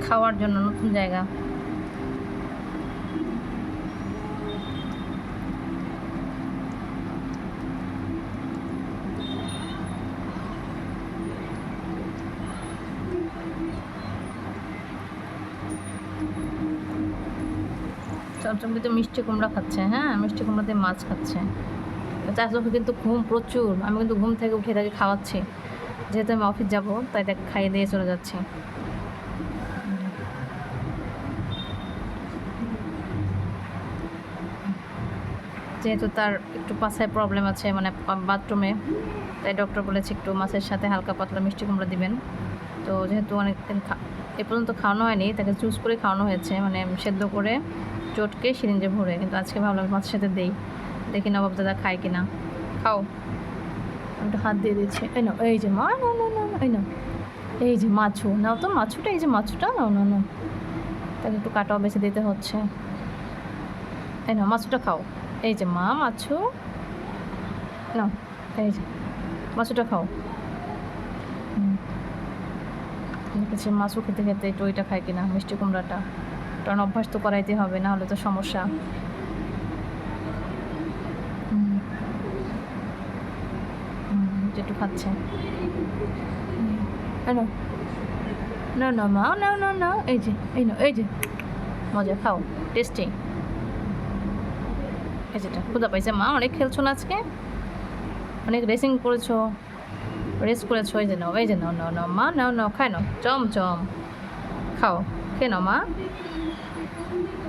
খাওয়ার জন্য নতুন জায়গা। চমচমকে তো মিষ্টি কুমড়া খাচ্ছে, হ্যাঁ মিষ্টি কুমড়া দিয়ে মাছ খাচ্ছে। চাচুকে কিন্তু ঘুম প্রচুর, আমি কিন্তু ঘুম থেকে উঠে তাকে খাওয়াচ্ছি, যেহেতু আমি অফিস যাবো তাই তাকে খাইয়ে দিয়ে চলে যাচ্ছি। যেহেতু তার একটু পাছায় প্রবলেম আছে, মানে বাথরুমে, তাই ডক্টর বলেছে একটু মাছের সাথে হালকা পাতলা মিষ্টি কুমড়া দিবেন। তো যেহেতু অনেকদিন এ পর্যন্ত খাওয়ানো হয়নি, তাকে চুজ করে খাওয়ানো হয়েছে, মানে সেদ্ধ করে চটকে সিরিঞ্জে ভরে, কিন্তু আজকে ভাবলাম মাছের সাথে দেই, দেখি নবাব দাদা খায় কিনা। খাও, আমি একটু হাত দিয়ে দিচ্ছি। এই নাও, এই যে মা, না না না, এই নাও, এই যে মাছু নাও, তো মাছুটা, এই যে মাছুটা নাও, না না, তাকে একটু কাটাও বেছে দিতে হচ্ছে। এই নাও মাছুটা খাও, এই যে মা মাছু নাও, এই যে মাছুটা খাও। দেখেছি মাছও খেতে খেতে একটু ওইটা খায় কিনা, মিষ্টি কুমড়াটা, কারণ অভ্যাস তো করাইতে হবে, না হলে তো সমস্যা। একটু খাচ্ছে। না না মা, না না না, এই যে এই না, এই যে মজা, খাও, টেস্টি। এই যেটা ক্ষুদা পাইছে মা, অনেক খেলছো না আজকে, অনেক রেসিং করেছো, রেস করেছো, এই যে নাও, এই যে নাও, নাও নাও মা, নাও নাও, খাই নাও, চম চম খাও, খেয়ে নাও মা।